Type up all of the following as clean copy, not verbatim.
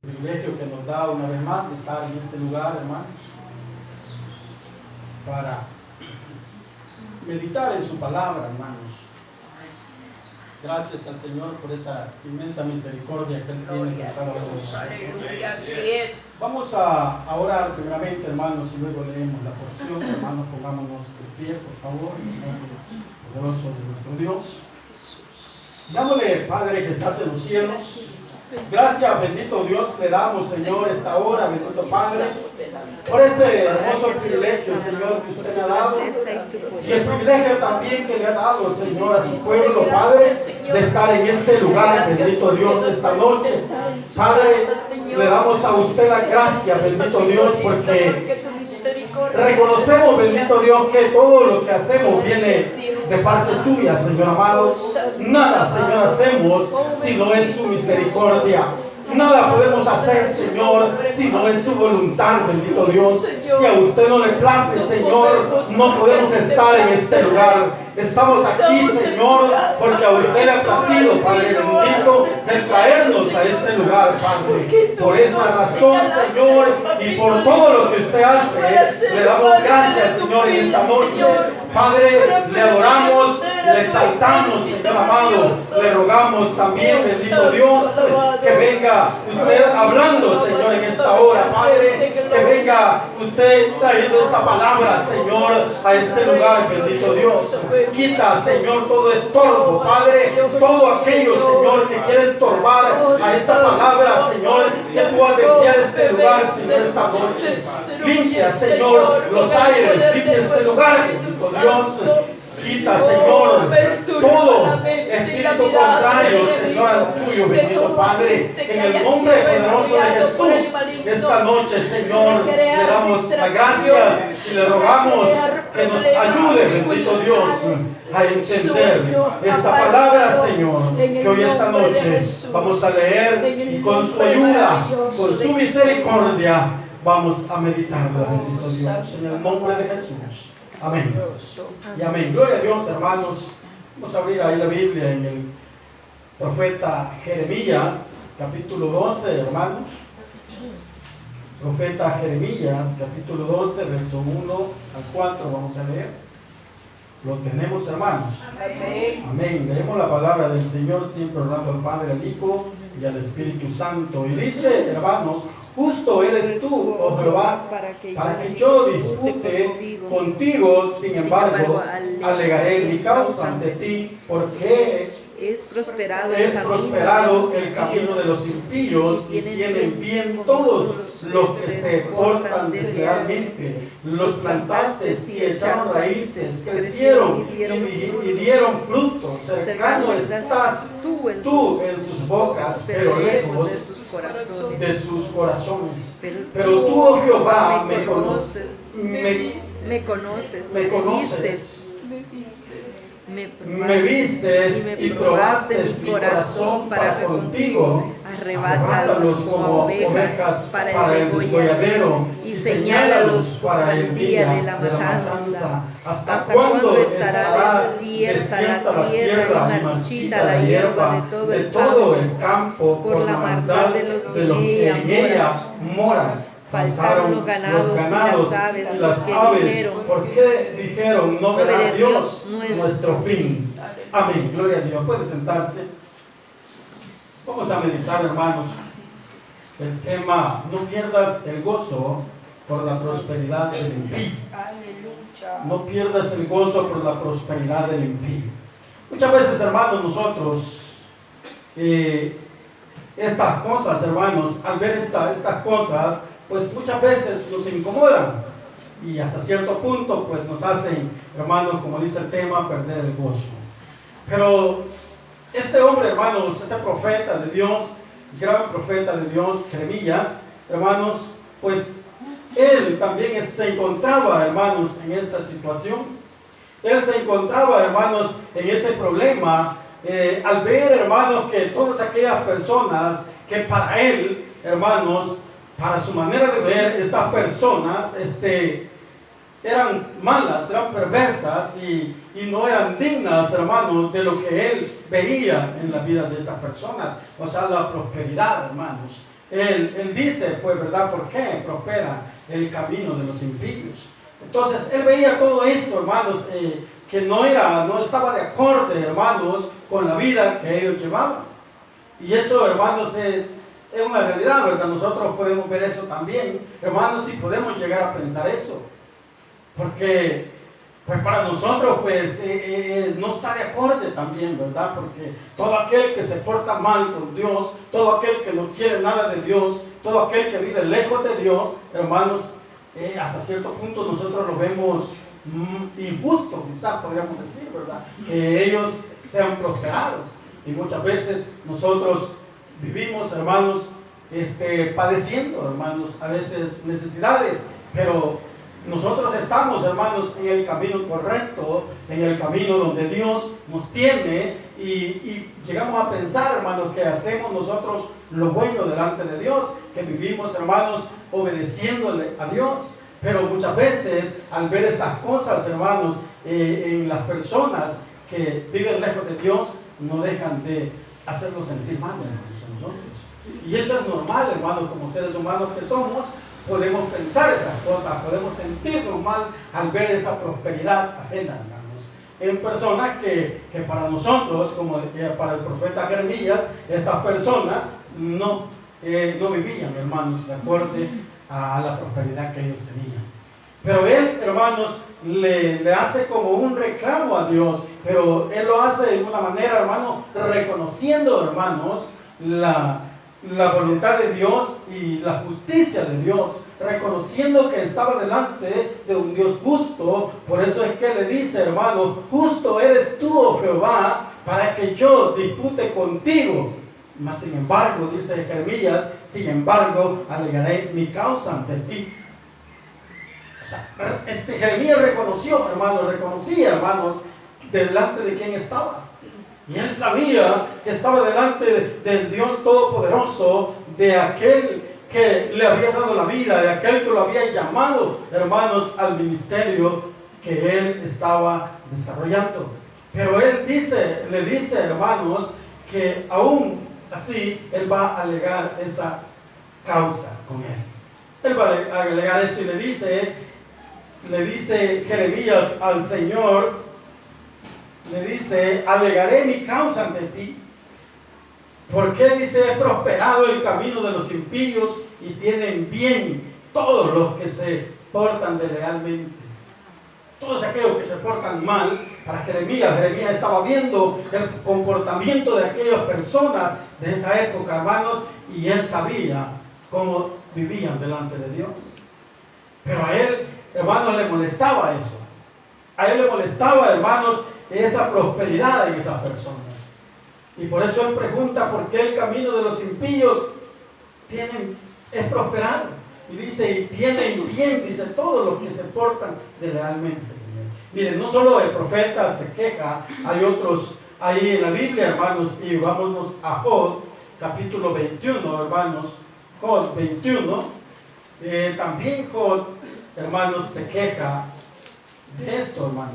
Privilegio que nos da una vez más de estar en este lugar, hermanos, para meditar en su palabra, hermanos. Gracias al Señor por esa inmensa misericordia que Él tiene con cada uno de nosotros. Aleluya, así es. Vamos a orar primeramente, hermanos, y luego leemos la porción. Hermanos, pongámonos de pie, por favor, en el nombre poderoso de nuestro Dios. Dámosle, Padre, que estás en los cielos. Gracias, bendito Dios, le damos, Señor, esta hora, bendito Padre, por este hermoso privilegio, Señor, que usted me ha dado, y el privilegio también que le ha dado, Señor, a su pueblo, Padre, de estar en este lugar, bendito Dios, esta noche. Padre, le damos a usted la gracia, bendito Dios, porque reconocemos, bendito Dios, que todo lo que hacemos viene de parte suya, Señor amado. Nada, Señor, hacemos si no es su misericordia. Nada podemos hacer, Señor, si no es su voluntad, bendito Dios. Si a usted no le place, Señor, no podemos estar en este lugar. Estamos aquí, Señor, porque a usted le ha placido, Padre bendito, de traernos a este lugar, Padre. Por esa razón, Señor, y por todo lo que usted hace, le damos gracias, Señor, en esta noche. Padre, le adoramos, le exaltamos, Señor amado. Le rogamos también, bendito Dios, que venga usted hablando, Señor, en esta hora, Padre. Que venga usted trayendo esta palabra, Señor, a este lugar, bendito Dios. Quita, Señor, todo estorbo, Padre, todo aquello, Señor, que quiere estorbar a esta palabra, Señor, que pueda desviar este lugar, Señor, esta noche. Limpia, Señor, los aires, limpia este lugar, bendito Dios. Quita, Señor, todo espíritu contrario, Señor, al tuyo, bendito Padre. En el nombre poderoso de Jesús, esta noche, Señor, le damos las gracias y le rogamos que nos ayude, bendito Dios, a entender esta palabra, Señor, que hoy esta noche vamos a leer y con su ayuda, con su misericordia, vamos a meditarla, bendito Dios, en el nombre de Jesús. Amén. Y amén. Gloria a Dios, hermanos. Vamos a abrir ahí la Biblia en el profeta Jeremías, capítulo 12, hermanos. Profeta Jeremías, capítulo 12, verso 1 al 4, vamos a leer. Lo tenemos, hermanos. Amén. Amén. Leemos la palabra del Señor, siempre orando al Padre, al Hijo y al Espíritu Santo. Y dice, hermanos, justo eres tú, oh Jehová, para que yo dispute contigo, sin embargo, alegaré mi causa ante ti, porque es prosperado el camino de los impíos y tienen bien todos los que se portan deslealmente. Los plantaste y echaron raíces, crecieron y dieron frutos. Cercano estás tú en sus bocas, pero lejos de sus corazones. Pero tú, oh Jehová, me conoces, me vistes y probaste mi corazón para contigo. Arrebátalos como ovejas para el degolladero y señálalos para el día de la matanza. ¿Hasta cuándo estará desierta la tierra y marchita la hierba de todo el campo por la maldad de los que en ella moran? Faltaron los ganados y las aves, ¿por qué dijeron, no verá Dios nuestro fin? Amén, gloria a Dios. Puede sentarse. Vamos a meditar, hermanos, el tema, no pierdas el gozo por la prosperidad del impío. No pierdas el gozo por la prosperidad del impío. Muchas veces, hermanos, nosotros, estas cosas, hermanos, al ver estas cosas, pues muchas veces nos incomodan y hasta cierto punto pues nos hacen, hermanos, como dice el tema, perder el gozo. Pero este hombre, hermanos, este profeta de Dios, gran profeta de Dios, Jeremías, hermanos, pues él también se encontraba, hermanos, en esta situación. Él se encontraba, hermanos, en ese problema, al ver, hermanos, que todas aquellas personas que para él, hermanos, para su manera de ver, estas personas eran malas, eran perversas y no eran dignas, hermanos, de lo que él veía en la vida de estas personas. O sea, la prosperidad, hermanos. él dice, pues, ¿verdad? ¿Por qué prospera el camino de los impíos? Entonces, él veía todo esto, hermanos, que no estaba de acuerdo, hermanos, con la vida que ellos llevaban. Y eso, hermanos, es una realidad, ¿verdad? Nosotros podemos ver eso también, hermanos, y podemos llegar a pensar eso. Porque, pues para nosotros, pues, no está de acuerdo también, ¿verdad? Porque todo aquel que se porta mal con Dios, todo aquel que no quiere nada de Dios, todo aquel que vive lejos de Dios, hermanos, hasta cierto punto nosotros lo vemos injusto, quizás podríamos decir, ¿verdad? Que ellos sean prosperados. Y muchas veces nosotros vivimos, hermanos, padeciendo, hermanos, a veces necesidades, pero nosotros estamos, hermanos, en el camino correcto, en el camino donde Dios nos tiene, y llegamos a pensar, hermanos, que hacemos nosotros lo bueno delante de Dios, que vivimos, hermanos, obedeciéndole a Dios. Pero muchas veces, al ver estas cosas, hermanos, en las personas que viven lejos de Dios, no dejan de hacernos sentir mal, hermanos, a nosotros. Y eso es normal, hermanos, como seres humanos que somos, podemos pensar esas cosas, podemos sentirnos mal al ver esa prosperidad ajena, hermanos, en personas que para nosotros, como para el profeta Jeremías, estas personas no vivían, hermanos, de acuerdo a la prosperidad que ellos tenían. Pero él, hermanos, le hace como un reclamo a Dios, pero él lo hace de una manera, hermano, reconociendo, hermanos, la voluntad de Dios y la justicia de Dios, reconociendo que estaba delante de un Dios justo. Por eso es que le dice, hermano, justo eres tú, oh Jehová, para que yo dispute contigo. Mas sin embargo, dice Jeremías, sin embargo, alegaré mi causa ante ti. O sea, Jeremías reconocía, hermanos, delante de quién estaba. Y él sabía que estaba delante del Dios Todopoderoso, de aquel que le había dado la vida, de aquel que lo había llamado, hermanos, al ministerio que él estaba desarrollando. Pero él le dice, hermanos, que aún así, él va a alegar esa causa con él. Él va a alegar eso y le dice Jeremías al Señor, le dice, alegaré mi causa ante ti. Porque dice, he prosperado el camino de los impíos y tienen bien todos los que se portan deslealmente. Todos aquellos que se portan mal, para Jeremías estaba viendo el comportamiento de aquellas personas de esa época, hermanos, y él sabía cómo vivían delante de Dios. Pero a él, hermanos, le molestaba eso. A él le molestaba, hermanos, esa prosperidad en esas personas. Y por eso él pregunta por qué el camino de los impíos es prosperado. Y dice, y tienen bien, dice, todos los que se portan deslealmente. Miren, no solo el profeta se queja, hay otros ahí en la Biblia, hermanos, y vámonos a Job, capítulo 21, hermanos, Job 21. También Job, hermanos, se queja de esto, hermanos.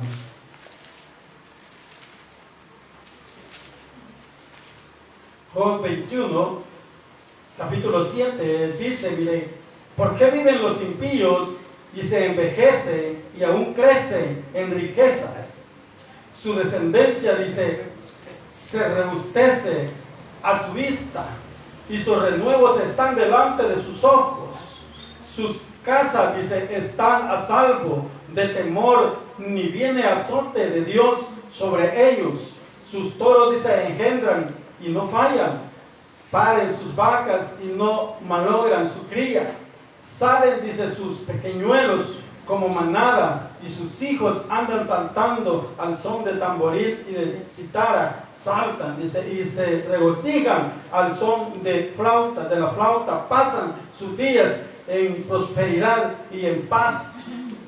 Job 21, capítulo 7, dice, mire, ¿por qué viven los impíos y se envejecen y aún crecen en riquezas? Su descendencia, dice, se rebustece a su vista y sus renuevos están delante de sus ojos. Sus casas, dice, están a salvo de temor, ni viene azote de Dios sobre ellos. Sus toros, dice, engendran y no fallan, paren sus vacas y no malogran su cría. Salen, dice, sus pequeñuelos como manada, y sus hijos andan saltando al son de tamboril y de cítara, saltan, dice, y se regocijan al son de la flauta, pasan sus días en prosperidad y en paz,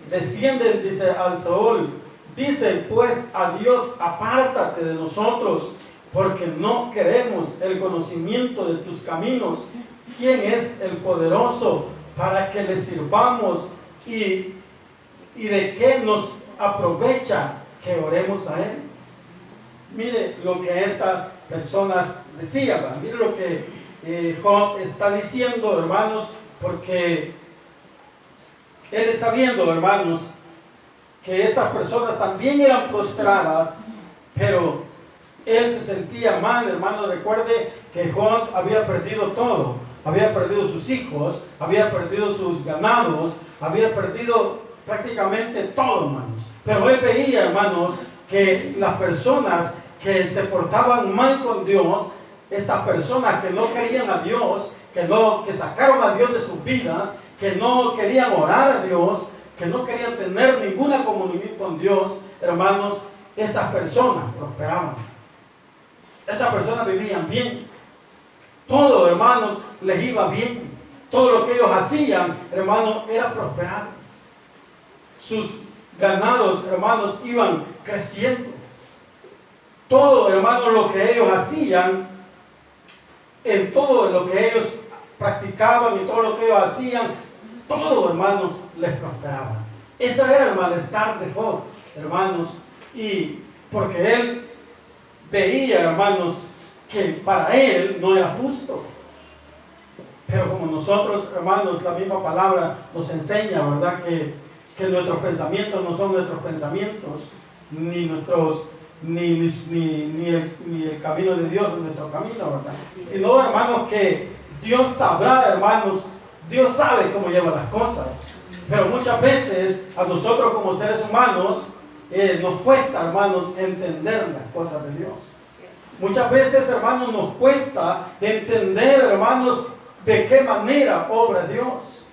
descienden, dice, al Seol. Dicen pues a Dios, apártate de nosotros, porque no queremos el conocimiento de tus caminos. ¿Quién es el poderoso para que le sirvamos? ¿Y de qué nos aprovecha que oremos a Él? Mire lo que estas personas decían, mire lo que Job está diciendo, hermanos, porque él está viendo, hermanos, que estas personas también eran prostradas, pero él se sentía mal, hermanos. Recuerde que Job había perdido todo. Había perdido sus hijos, había perdido sus ganados, había perdido prácticamente todo, hermanos. Pero él veía, hermanos, que las personas que se portaban mal con Dios, estas personas que no querían a Dios, que sacaron a Dios de sus vidas, que no querían orar a Dios, que no querían tener ninguna comunión con Dios, hermanos, estas personas prosperaban. Estas personas vivían bien. Todo, hermanos, les iba bien. Todo lo que ellos hacían, hermanos, era prosperado. Sus ganados, hermanos, iban creciendo. Todo, hermanos, lo que ellos hacían, en todo lo que ellos practicaban y todo lo que ellos hacían, todo, hermanos, les prosperaba. Ese era el malestar de Job, hermanos, y porque él veía, hermanos, que para él no era justo. Pero como nosotros, hermanos, la misma palabra nos enseña, ¿verdad? Que nuestros pensamientos no son nuestros pensamientos, ni el camino de Dios, nuestro camino, ¿verdad? Sino, hermanos, que Dios sabrá, hermanos, Dios sabe cómo lleva las cosas. Pero muchas veces a nosotros como seres humanos nos cuesta, hermanos, entender las cosas de Dios. Muchas veces, hermanos, nos cuesta entender, hermanos, de qué manera obra Dios.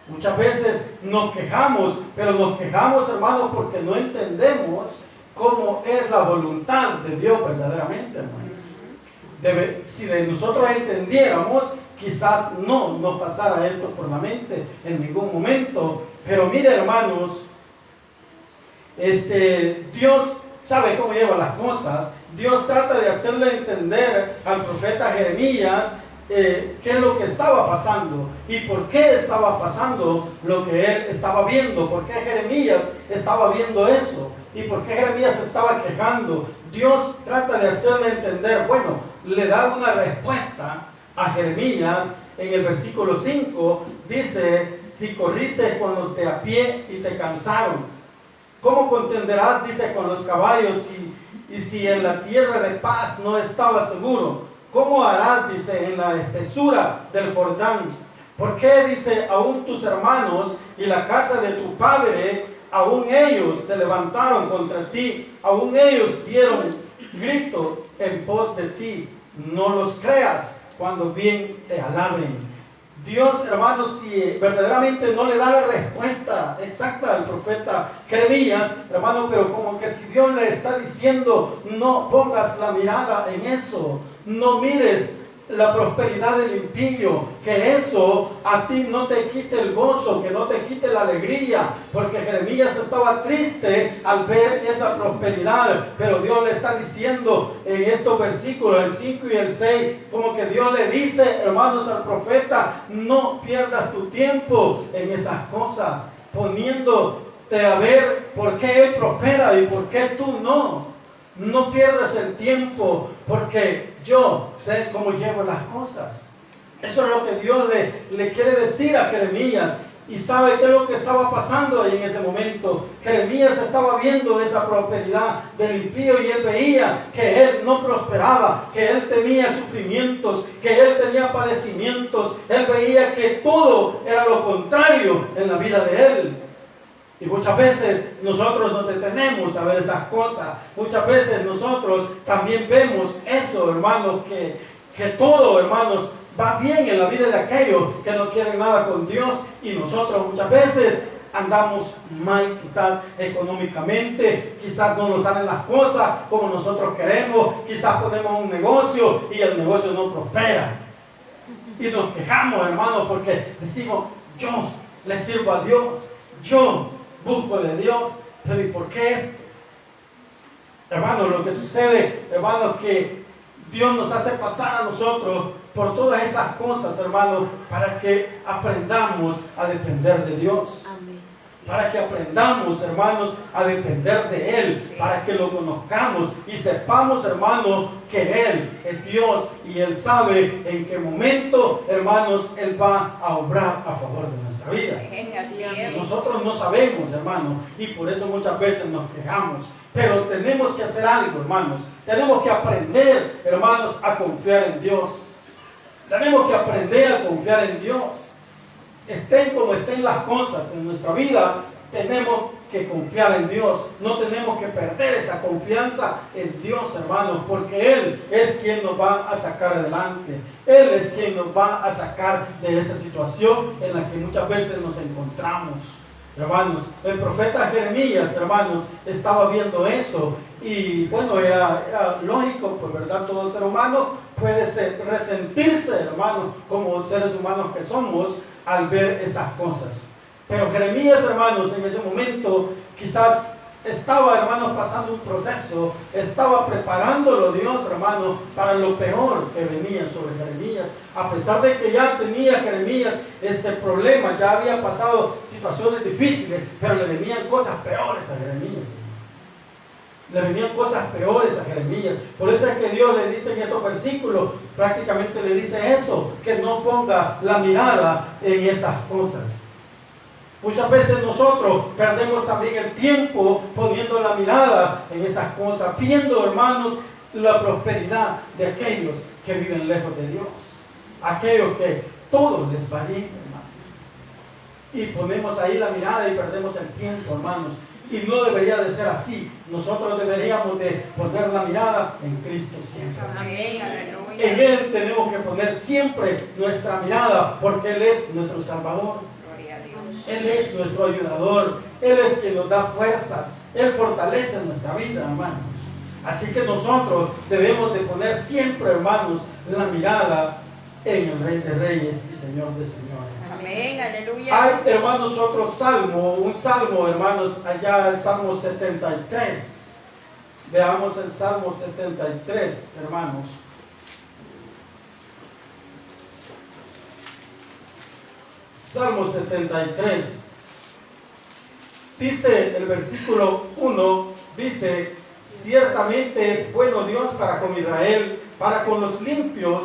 Muchas veces nos quejamos, pero nos quejamos, hermanos, porque no entendemos cómo es la voluntad de Dios verdaderamente, hermanos. Si nosotros entendiéramos, quizás no nos pasara esto por la mente en ningún momento. Pero mire, hermanos, Dios sabe cómo lleva las cosas. Dios trata de hacerle entender al profeta Jeremías qué es lo que estaba pasando y por qué estaba pasando lo que él estaba viendo, por qué Jeremías estaba viendo eso y por qué Jeremías estaba quejando. Dios trata de hacerle entender, bueno, le da una respuesta a Jeremías en el versículo 5, dice: si corriste con los de a pie y te cansaron, ¿cómo contenderás, dice, con los caballos? Y si en la tierra de paz no estabas seguro, ¿cómo harás, dice, en la espesura del Jordán? ¿Por qué, dice, aún tus hermanos y la casa de tu padre, aún ellos se levantaron contra ti, aún ellos dieron grito en pos de ti? No los creas cuando bien te alaben. Dios, hermanos, si verdaderamente no le da la respuesta exacta al profeta Jeremías, hermano, pero como que si Dios le está diciendo, no pongas la mirada en eso, no mires la prosperidad del impío, que eso a ti no te quite el gozo, que no te quite la alegría, porque Jeremías estaba triste al ver esa prosperidad, pero Dios le está diciendo en estos versículos, el 5 y el 6, como que Dios le dice, hermanos, al profeta: no pierdas tu tiempo en esas cosas, poniéndote a ver por qué él prospera y por qué tú no. No pierdas el tiempo, porque yo sé cómo llevo las cosas. Eso es lo que Dios le quiere decir a Jeremías. Y sabe qué es lo que estaba pasando ahí en ese momento. Jeremías estaba viendo esa prosperidad del impío y él veía que él no prosperaba, que él tenía sufrimientos, que él tenía padecimientos. Él veía que todo era lo contrario en la vida de él. Y muchas veces nosotros nos detenemos a ver esas cosas. Muchas veces nosotros también vemos eso, hermanos, que todo, hermanos, va bien en la vida de aquellos que no quieren nada con Dios. Y nosotros muchas veces andamos mal, quizás económicamente, quizás no nos salen las cosas como nosotros queremos, quizás ponemos un negocio y el negocio no prospera. Y nos quejamos, hermanos, porque decimos: yo le sirvo a Dios, yo busco de Dios, pero ¿y por qué esto? Hermanos, lo que sucede, hermanos, que Dios nos hace pasar a nosotros por todas esas cosas, hermanos, para que aprendamos a depender de Dios. Amén. para que aprendamos, hermanos, a depender de Él, Sí. para que lo conozcamos y sepamos, hermanos, que Él es Dios y Él sabe en qué momento, hermanos, Él va a obrar a favor de nuestra vida. Amén. Así es. Nosotros no sabemos, hermanos, y por eso muchas veces nos quejamos. Pero tenemos que hacer algo, hermanos. Tenemos que aprender, hermanos, a confiar en Dios. Tenemos que aprender a confiar en Dios. Estén como estén las cosas en nuestra vida, tenemos que confiar en Dios. No tenemos que perder esa confianza en Dios, hermanos, porque Él es quien nos va a sacar adelante. Él es quien nos va a sacar de esa situación en la que muchas veces nos encontramos. Hermanos, el profeta Jeremías, hermanos, estaba viendo eso y bueno, era lógico, pues verdad, todo ser humano puede resentirse, hermanos, como seres humanos que somos, al ver estas cosas. Pero Jeremías, hermanos, en ese momento quizás estaba, hermanos, pasando un proceso, estaba preparándolo Dios, hermanos, para lo peor que venía sobre Jeremías. A pesar de que ya tenía Jeremías este problema, ya había pasado situaciones difíciles, pero le venían cosas peores a Jeremías. Le venían cosas peores a Jeremías. Por eso es que Dios le dice en estos versículos, prácticamente le dice eso, que no ponga la mirada en esas cosas. Muchas veces nosotros perdemos también el tiempo poniendo la mirada en esas cosas, viendo, hermanos, la prosperidad de aquellos que viven lejos de Dios, aquellos que todo les va bien, hermanos. Y ponemos ahí la mirada y perdemos el tiempo, hermanos. Y no debería de ser así. Nosotros deberíamos de poner la mirada en Cristo siempre. Amén. Aleluya. En Él tenemos que poner siempre nuestra mirada, porque Él es nuestro Salvador. Gloria a Dios. Él es nuestro ayudador. Él es quien nos da fuerzas. Él fortalece nuestra vida, hermanos. Así que nosotros debemos de poner siempre, hermanos, la mirada en el Rey de Reyes y Señor de Señores. Amén. Aleluya. Hay, hermanos, otro salmo, un salmo, hermanos, allá el Salmo 73. Veamos el Salmo 73, hermanos. Salmo 73. Dice el versículo 1, dice, ciertamente es bueno Dios para con Israel, para con los limpios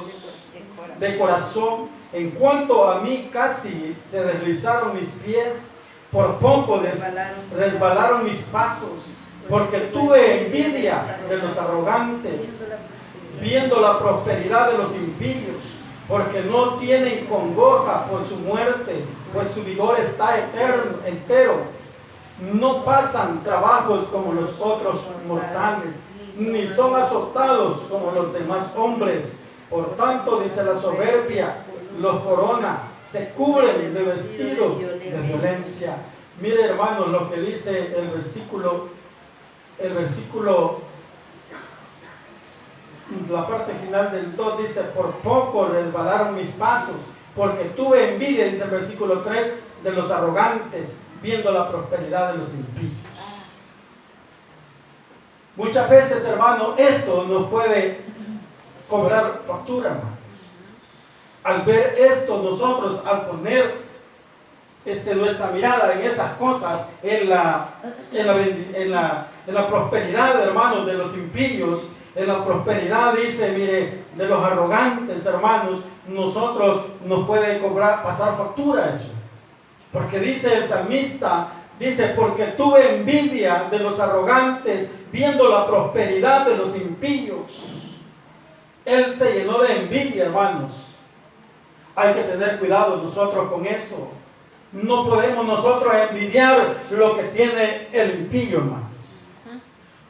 de corazón. En cuanto a mí, casi se deslizaron mis pies, por poco resbalaron mis pasos, porque tuve envidia de los arrogantes, viendo la prosperidad de los impíos, porque no tienen congoja por su muerte, pues su vigor está entero. No pasan trabajos como los otros mortales, ni son azotados como los demás hombres. Por tanto, dice, la soberbia los corona, se cubren de vestido de violencia. Mire, hermanos, lo que dice el versículo, la parte final del 2 dice, por poco resbalaron mis pasos, porque tuve envidia, dice el versículo 3, de los arrogantes, viendo la prosperidad de los impíos. Muchas veces, hermano, esto nos puede cobrar factura, hermano. Al ver esto, nosotros, al poner nuestra mirada en esas cosas, en la prosperidad, hermanos, de los impíos, en la prosperidad, dice, mire, de los arrogantes, hermanos, nosotros nos puede pasar factura eso. Porque dice el salmista, dice, porque tuve envidia de los arrogantes, viendo la prosperidad de los impíos. Él se llenó de envidia, hermanos. Hay que tener cuidado nosotros con eso. No podemos nosotros envidiar lo que tiene el impío, hermanos.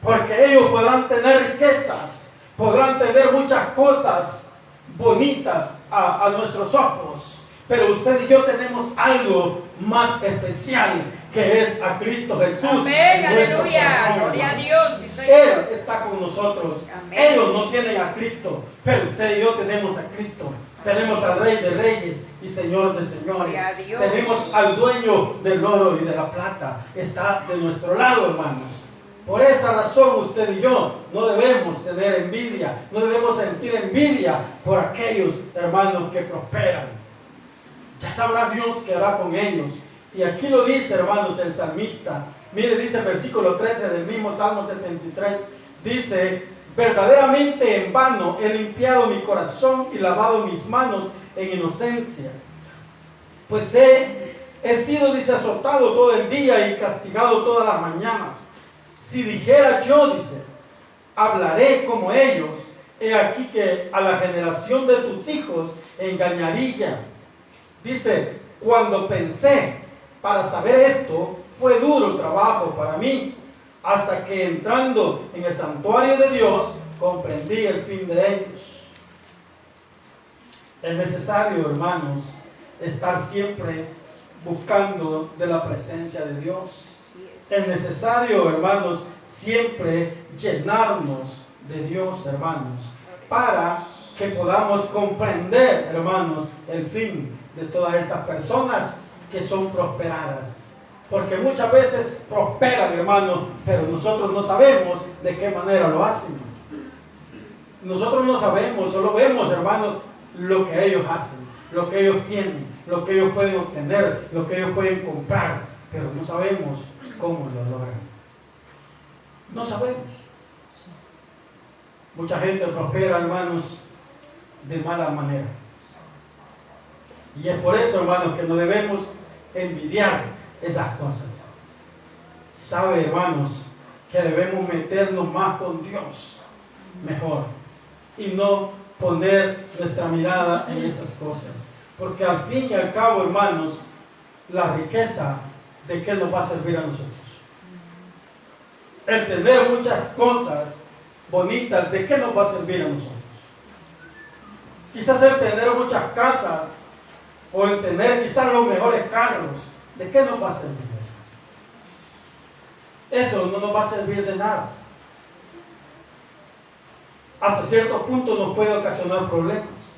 Porque ellos podrán tener riquezas, podrán tener muchas cosas bonitas a nuestros ojos. Pero usted y yo tenemos algo más especial, que es a Cristo Jesús. Amén, nuestro aleluya. corazón, Gloria a hermanos. Dios. Sí, Señor. Él está con nosotros. Amén. Ellos no tienen a Cristo, pero usted y yo tenemos a Cristo. Tenemos al Rey de Reyes y Señor de Señores. Gloria a Dios. Tenemos al dueño del oro y de la plata. Está de nuestro lado, hermanos. Por esa razón usted y yo no debemos tener envidia, no debemos sentir envidia por aquellos hermanos que prosperan. Ya sabrá Dios que hará con ellos. Y aquí lo dice, hermanos, el salmista. Mire, dice el versículo 13 del mismo Salmo 73. Dice: verdaderamente en vano he limpiado mi corazón y lavado mis manos en inocencia. Pues he sido, dice, azotado todo el día y castigado todas las mañanas. Si dijera yo, dice, hablaré como ellos, he aquí que a la generación de tus hijos engañaría. Dice: cuando pensé para saber esto, fue duro trabajo para mí, hasta que entrando en el santuario de Dios, comprendí el fin de ellos. Es necesario, hermanos, estar siempre buscando de la presencia de Dios. Es necesario, hermanos, siempre llenarnos de Dios, hermanos, para que podamos comprender, hermanos, el fin de todas estas personas que son prosperadas. Porque muchas veces prosperan, hermanos, pero nosotros no sabemos de qué manera lo hacen. Nosotros no sabemos, solo vemos, hermanos, lo que ellos hacen, lo que ellos tienen, lo que ellos pueden obtener, lo que ellos pueden comprar, pero no sabemos cómo lo logran. No sabemos. Mucha gente prospera, hermanos, de mala manera. Y es por eso, hermanos, que no debemos envidiar esas cosas. Sabe, hermanos, que debemos meternos más con Dios, mejor, y no poner nuestra mirada en esas cosas. Porque al fin y al cabo, hermanos, la riqueza, ¿de qué nos va a servir a nosotros? El tener muchas cosas bonitas, ¿de qué nos va a servir a nosotros? Quizás el tener muchas casas, o el tener quizás los mejores carros, ¿de qué nos va a servir? Eso no nos va a servir de nada. Hasta cierto punto nos puede ocasionar problemas.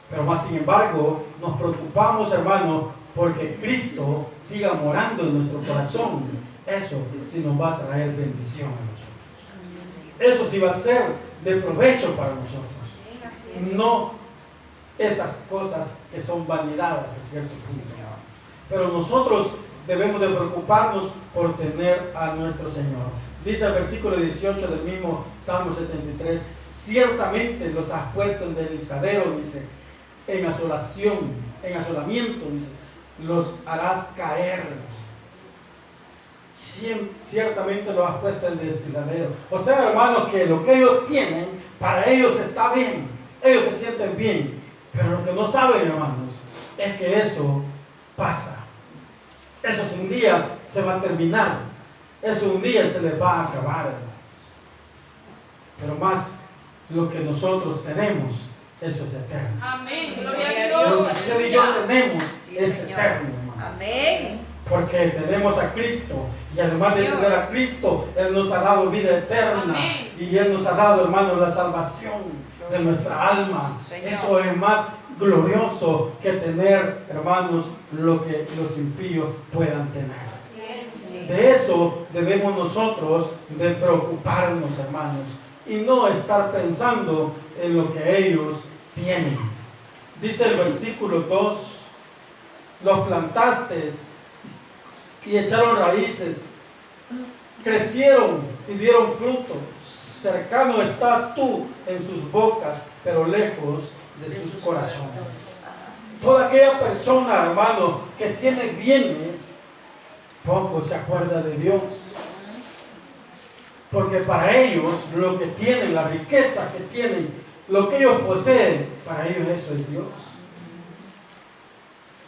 Pero más sin embargo, nos preocupamos, hermano, porque Cristo siga morando en nuestro corazón. Eso sí nos va a traer bendición a nosotros. Eso sí va a ser de provecho para nosotros. No esas cosas que son vanidades de cierto punto. Pero nosotros debemos de preocuparnos por tener a nuestro Señor. Dice el versículo 18 del mismo Salmo 73: ciertamente los has puesto en deslizadero, dice, en asolación, en asolamiento, dice, los harás caer. Ciertamente los has puesto en deslizadero. O sea, hermanos, que lo que ellos tienen, para ellos está bien, ellos se sienten bien, pero lo que no saben, hermanos, es que eso pasa. Eso un día se va a terminar. Eso un día se les va a acabar. Pero más lo que nosotros tenemos, eso es eterno. Amén. Gloria a Dios. Lo que usted y yo tenemos es eterno, hermano. Amén. Porque tenemos a Cristo. Y además de tener a Cristo, Él nos ha dado vida eterna. Amén. Y Él nos ha dado, hermanos, la salvación de nuestra alma. Señor. Eso es más glorioso que tener, hermanos, lo que los impíos puedan tener. De eso debemos nosotros de preocuparnos, hermanos, y no estar pensando en lo que ellos tienen. Dice el versículo 2: los plantaste y echaron raíces, crecieron y dieron frutos. Cercano estás tú en sus bocas, pero lejos de sus corazones. Toda aquella persona, hermano, que tiene bienes, poco se acuerda de Dios. Porque para ellos, lo que tienen, la riqueza que tienen, lo que ellos poseen, para ellos eso es Dios.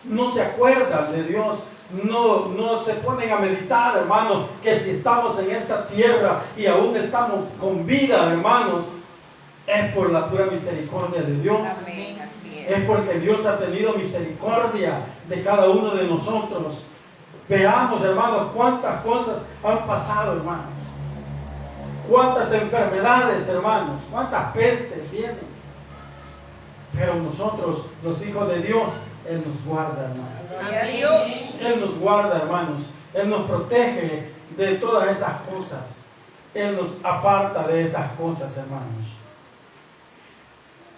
No se acuerdan de Dios. No se ponen a meditar, hermanos, que si estamos en esta tierra y aún estamos con vida, hermanos, es por la pura misericordia de Dios. Amén. Así Es porque Dios ha tenido misericordia de cada uno de nosotros. Veamos, hermanos, cuántas cosas han pasado, hermanos. Cuántas enfermedades, hermanos. Cuántas pestes vienen. Pero nosotros, los hijos de Dios, Él nos guarda, hermanos. Gloria a Dios. Él nos guarda, hermanos. Él nos protege de todas esas cosas. Él nos aparta de esas cosas, hermanos.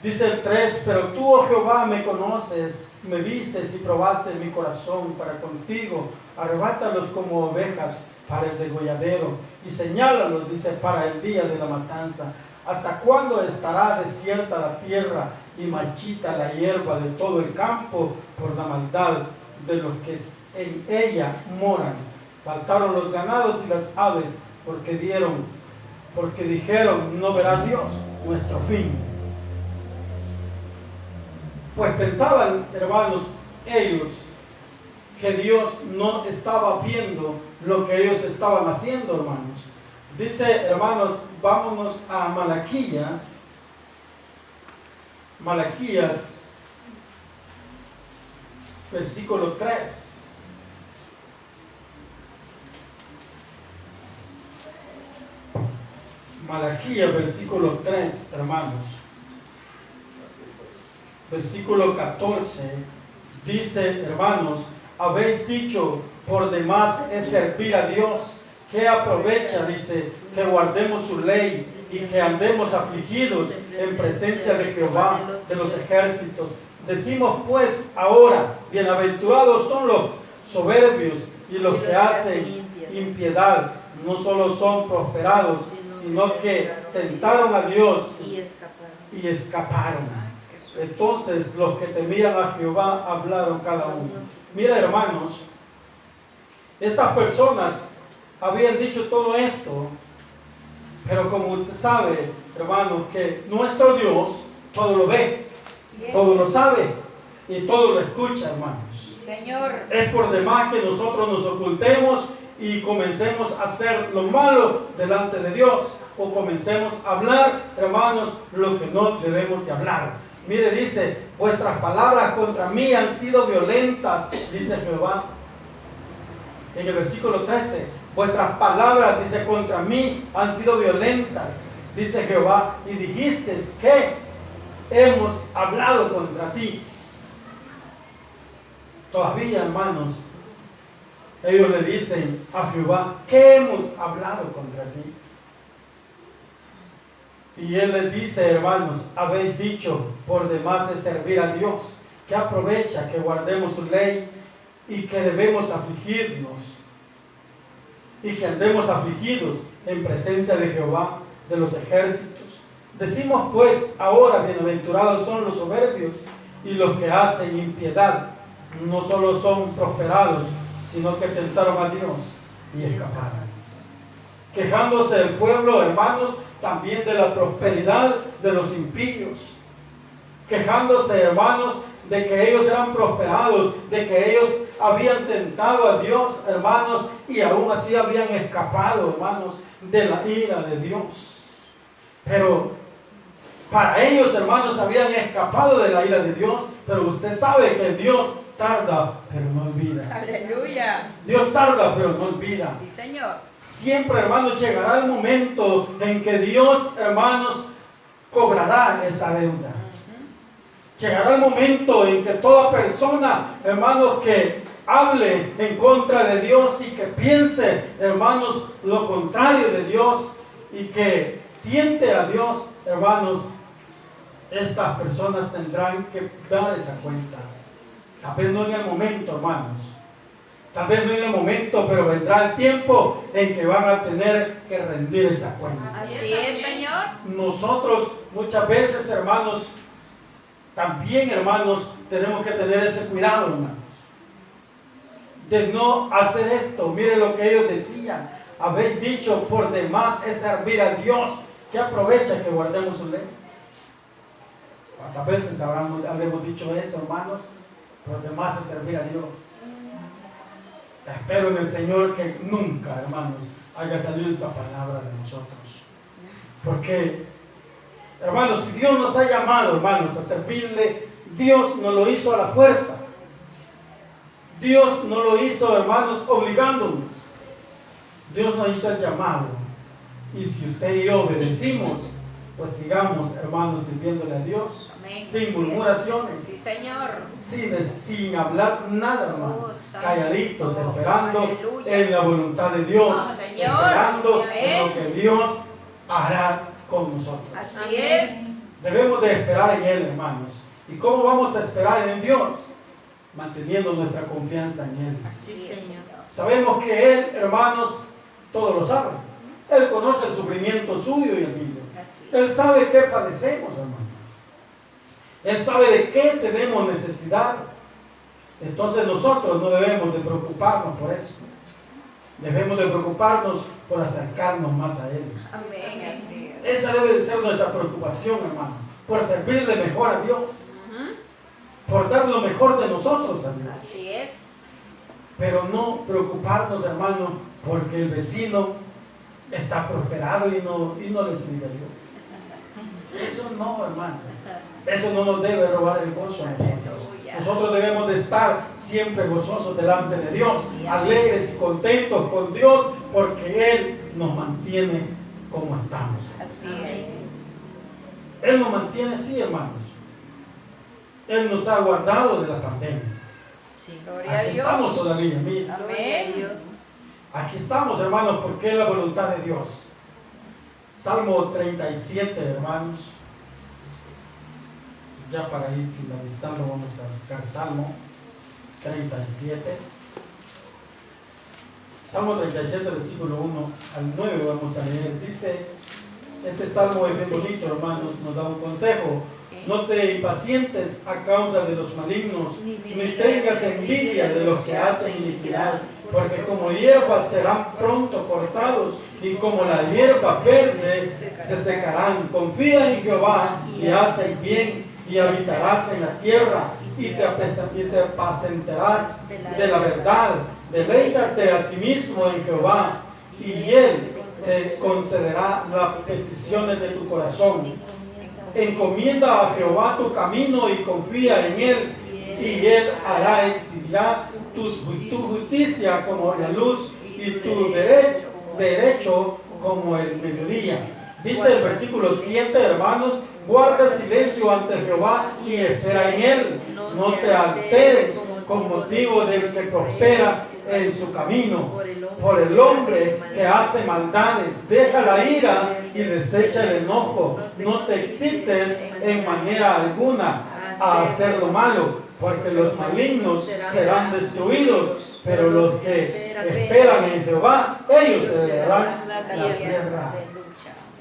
Dice el 3, pero tú, oh Jehová, me conoces, me vistes y probaste mi corazón para contigo. Arrebátalos como ovejas para el degolladero y señálalos, dice, para el día de la matanza. ¿Hasta cuándo estará desierta la tierra y marchita la hierba de todo el campo por la maldad de los que en ella moran? Faltaron los ganados y las aves porque dijeron, no verá Dios nuestro fin. Pues pensaban, hermanos, ellos que Dios no estaba viendo lo que ellos estaban haciendo, hermanos. Dice, hermanos, vámonos a Malaquías, versículo 3. Malaquías, versículo 3, hermanos. Versículo 14, dice, hermanos, habéis dicho, por demás es servir a Dios. ¿Qué aprovecha? Dice, que guardemos su ley y que andemos afligidos en presencia de Jehová de los ejércitos. Decimos pues ahora, bienaventurados son los soberbios y los que hacen impiedad. No solo son prosperados, sino que tentaron a Dios y escaparon. Entonces los que temían a Jehová hablaron cada uno. Mira, hermanos, estas personas habían dicho todo esto, pero como usted sabe, hermano, que nuestro Dios todo lo ve, todo lo sabe y todo lo escucha, hermanos. Señor. Es por demás que nosotros nos ocultemos y comencemos a hacer lo malo delante de Dios, o comencemos a hablar, hermanos, lo que no debemos de hablar. Mire, dice, vuestras palabras contra mí han sido violentas, dice Jehová. En el versículo 13, vuestras palabras, dice, contra mí han sido violentas, dice Jehová, y dijiste que hemos hablado contra ti. Todavía, hermanos, ellos le dicen a Jehová, ¿qué hemos hablado contra ti? Y él les dice, hermanos, habéis dicho, por demás es servir a Dios. ¿Qué aprovecha que guardemos su ley y que debemos afligirnos? Y que andemos afligidos en presencia de Jehová de los ejércitos. Decimos pues, ahora bienaventurados son los soberbios y los que hacen impiedad. No solo son prosperados, sino que tentaron a Dios y escaparon. Quejándose el pueblo, hermanos, también de la prosperidad de los impíos. Quejándose, hermanos, de que ellos eran prosperados, de que ellos habían tentado a Dios, hermanos, y aún así habían escapado, hermanos, de la ira de Dios. Pero para ellos, hermanos, habían escapado de la ira de Dios, pero usted sabe que Dios tarda, pero no olvida. Aleluya. Dios tarda, pero no olvida. Sí, Señor. Siempre, hermanos, llegará el momento en que Dios, hermanos, cobrará esa deuda. Llegará el momento en que toda persona, hermanos, que hable en contra de Dios y que piense, hermanos, lo contrario de Dios y que tiente a Dios, hermanos, estas personas tendrán que dar esa cuenta. Tal vez no en el momento, hermanos. Tal vez no en el momento, pero vendrá el tiempo en que van a tener que rendir esa cuenta. Así es, Señor. Nosotros muchas veces, hermanos, también, hermanos, tenemos que tener ese cuidado, hermanos, de no hacer esto. Miren lo que ellos decían. Habéis dicho, por demás es servir a Dios. ¿Qué aprovecha que guardemos su ley? ¿Cuántas veces habremos dicho eso, hermanos? Por demás es servir a Dios. Espero en el Señor que nunca, hermanos, haya salido esa palabra de nosotros. Porque, hermanos, si Dios nos ha llamado, hermanos, a servirle, Dios no lo hizo a la fuerza. Dios no lo hizo, hermanos, obligándonos. Dios nos hizo el llamado. Y si usted y yo obedecimos, pues sigamos, hermanos, sirviéndole a Dios. Amén. Sin murmuraciones. Sí, Señor. Sin hablar nada, hermanos. Calladitos, Oh, esperando aleluya. en la voluntad de Dios. Oh, Señor. Esperando Amén. en lo que Dios hará con nosotros. Así es. Debemos de esperar en Él, hermanos. ¿Y cómo vamos a esperar en Dios? Manteniendo nuestra confianza en Él. Sí, Señor. Sabemos que Él, hermanos, todo lo sabe. Él conoce el sufrimiento suyo y el mío. Él sabe qué padecemos, hermanos. Él sabe de qué tenemos necesidad. Entonces nosotros no debemos de preocuparnos por eso. Debemos de preocuparnos por acercarnos más a Él. Amén. Así es. Esa debe de ser nuestra preocupación, hermano. Por servirle mejor a Dios. Por dar lo mejor de nosotros a Dios. Así es. Pero no preocuparnos, hermano, porque el vecino está prosperado y no le sirve a Dios. Eso no, hermanos. Eso no nos debe robar el gozo a nosotros. Nosotros debemos de estar siempre gozosos delante de Dios, alegres y contentos con Dios, porque Él nos mantiene como estamos. Así es. Él nos mantiene así, hermanos. Él nos ha guardado de la pandemia. Sí. Gloria a Aquí Dios. estamos todavía, mira. Amén. Aquí estamos, hermanos, porque es la voluntad de Dios. Salmo 37, hermanos. Ya para ir finalizando, vamos a buscar Salmo 37. Salmo 37, versículo 1 al 9 vamos a leer. Dice, este salmo es bien bonito, hermanos, nos da un consejo. No te impacientes a causa de los malignos, ni tengas envidia de los que hacen iniquidad, porque como hierba serán pronto cortados, y como la hierba verde se secarán. Confía en Jehová y haz el bien, y habitarás en la tierra, y te apacentarás de la verdad. Deleítate a sí mismo en Jehová, y Él te concederá las peticiones de tu corazón. Encomienda a Jehová tu camino y confía en Él, y Él hará exhibirá tu justicia como la luz y tu derecho como el mediodía. Dice el versículo 7, hermanos, guarda silencio ante Jehová y espera en Él. No te alteres con motivo del que prospera en su camino, por el hombre que hace maldades. Deja la ira y desecha el enojo. No te excites en manera alguna a hacer lo malo, porque los malignos serán destruidos, pero los que esperan en Jehová, ellos heredarán la tierra.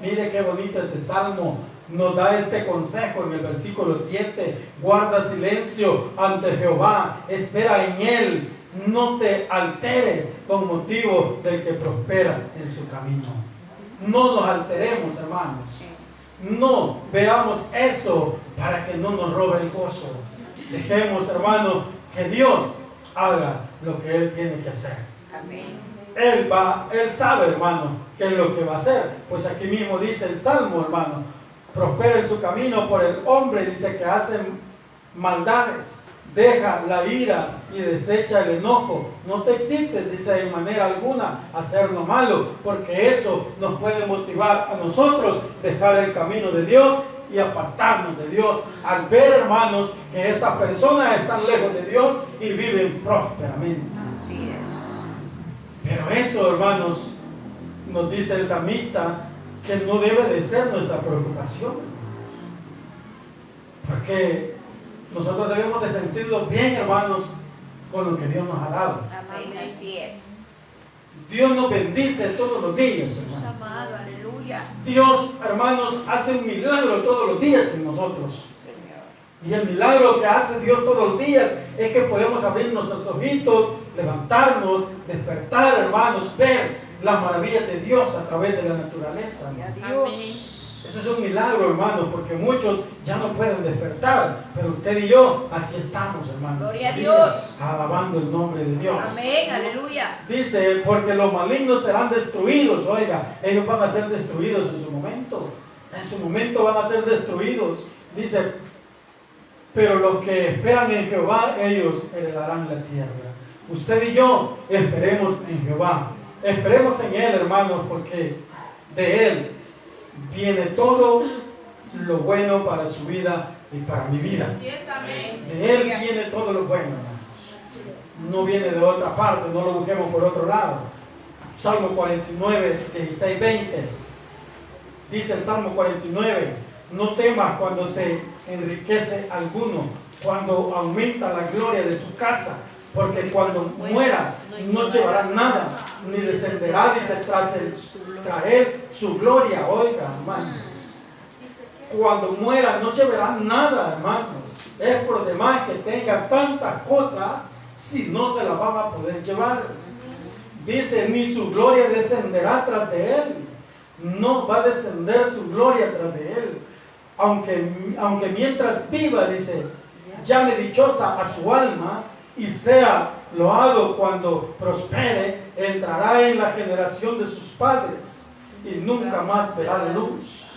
Mire qué bonito este salmo. Nos da este consejo en el versículo 7. Guarda silencio ante Jehová, espera en Él, no te alteres con motivo del que prospera en su camino. No nos alteremos, hermanos. No veamos eso para que no nos robe el gozo. Dejemos, hermanos, que Dios haga lo que Él tiene que hacer. Amén. Él sabe, hermano, qué es lo que va a hacer. Pues aquí mismo dice el Salmo, hermano, prospera en su camino por el hombre, dice, que hace maldades. Deja la ira y desecha el enojo. No te excites, dice, en manera alguna a hacer lo malo, porque eso nos puede motivar a nosotros dejar el camino de Dios y apartarnos de Dios, al ver, hermanos, que estas personas están lejos de Dios y viven prósperamente. Así es. Pero eso, hermanos, nos dice el salmista, que no debe de ser nuestra preocupación, porque nosotros debemos de sentirnos bien, hermanos, con lo que Dios nos ha dado. Amén. Así es. Dios nos bendice todos los días, hermanos. Amado, aleluya. Dios, hermanos, hace un milagro todos los días en nosotros. Señor. Y el milagro que hace Dios todos los días es que podemos abrir nuestros ojitos, levantarnos, despertar, hermanos, ver las maravillas de Dios a través de la naturaleza. Dios. Eso es un milagro, hermanos, porque muchos ya no pueden despertar, pero usted y yo aquí estamos, hermanos. Gloria a Dios. Alabando el nombre de Dios. Amén, aleluya. Dice, porque los malignos serán destruidos. Oiga, ellos van a ser destruidos en su momento. En su momento van a ser destruidos. Dice, pero los que esperan en Jehová, ellos heredarán la tierra. Usted y yo esperemos en Jehová. Esperemos en Él, hermanos, porque de Él viene todo lo bueno para su vida y para mi vida. De Él viene todo lo bueno, hermanos. No viene de otra parte, no lo busquemos por otro lado. Salmo 49, 16, 20. Dice el Salmo 49, No temas cuando se enriquece alguno, cuando aumenta la gloria de su casa, porque cuando muera no llevará nada, ni descenderá, dice, traer su gloria. Oiga, hermanos, cuando muera no llevará nada, hermanos. Es por demás que tenga tantas cosas, si no se las van a poder llevar. Dice, ni su gloria descenderá tras de él. No va a descender su gloria tras de él. Aunque mientras viva, dice, llame dichosa a su alma y sea loado cuando prospere, entrará en la generación de sus padres y nunca más verá la luz.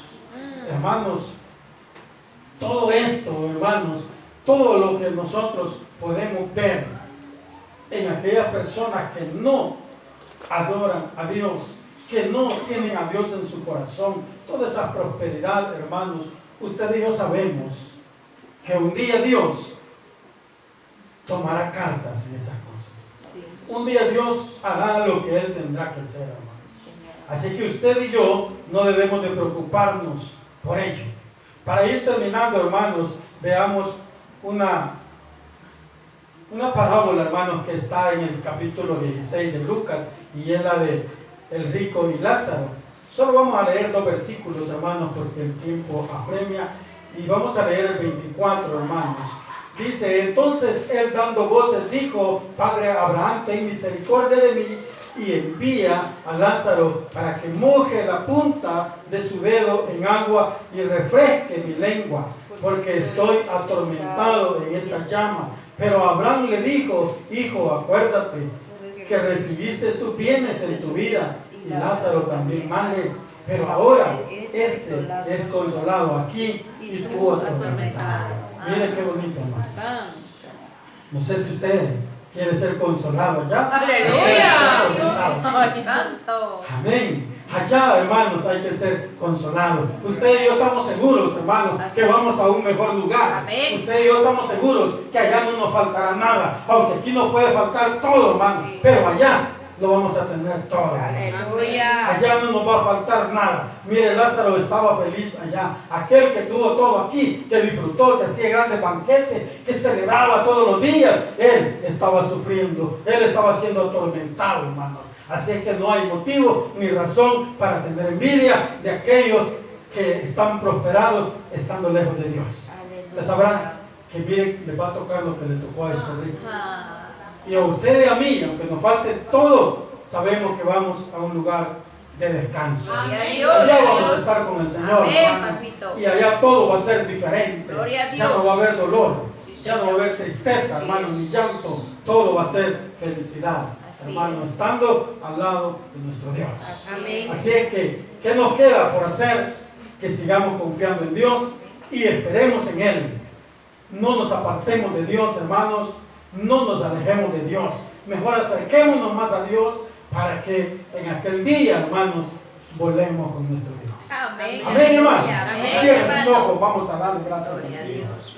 Hermanos, todo esto, hermanos, todo lo que nosotros podemos ver en aquellas personas que no adoran a Dios, que no tienen a Dios en su corazón, toda esa prosperidad, hermanos, usted y yo sabemos que un día Dios tomará cartas en esas cosas. Un día Dios hará lo que Él tendrá que hacer, hermanos. Así que usted y yo no debemos de preocuparnos por ello. Para ir terminando, hermanos, veamos una parábola, hermanos, que está en el capítulo 16 de Lucas, y es la de el rico y Lázaro. Solo vamos a leer 2 versículos, hermanos, porque el tiempo apremia, y vamos a leer el 24, hermanos. Dice, entonces él dando voces dijo, Padre Abraham, ten misericordia de mí y envía a Lázaro para que moje la punta de su dedo en agua y refresque mi lengua, porque estoy atormentado en esta llama. Pero Abraham le dijo, hijo, acuérdate que recibiste tus bienes en tu vida y Lázaro también males, pero ahora este es consolado aquí y tú atormentado. Miren qué bonito, hermanos. No sé si usted quiere ser consolado ya. ¡Aleluya! ¡Ay, santo! Amén. Allá, hermanos, hay que ser consolados. Usted y yo estamos seguros, hermanos, que vamos a un mejor lugar. Amén. Usted y yo estamos seguros que allá no nos faltará nada. Aunque aquí nos puede faltar todo, hermano. Pero allá lo vamos a tener todo. ¡Aleluya! Allá no nos va a faltar nada. Mire, Lázaro estaba feliz allá. Aquel que tuvo todo aquí, que disfrutó, que hacía grandes banquetes, que celebraba todos los días, él estaba sufriendo. Él estaba siendo atormentado, hermanos. Así es que no hay motivo ni razón para tener envidia de aquellos que están prosperados estando lejos de Dios. Les sabrán que miren, les va a tocar lo que le tocó a estos ricos. Y a usted y a mí, aunque nos falte todo, sabemos que vamos a un lugar de descanso. Allá vamos a estar con el Señor. Amén, y allá todo va a ser diferente. Ya no va a haber dolor, ya no va a haber tristeza, hermano, ni llanto. Todo va a ser felicidad, hermano, estando al lado de nuestro Dios. Así es que, ¿qué nos queda por hacer? Que sigamos confiando en Dios y esperemos en Él. No nos apartemos de Dios, hermanos. No nos alejemos de Dios. Mejor acerquémonos más a Dios para que en aquel día, hermanos, volvemos con nuestro Dios. Amén. Amén, hermanos. Amén, Cierren sus hermano. ojos. Vamos a darle gracias a Dios.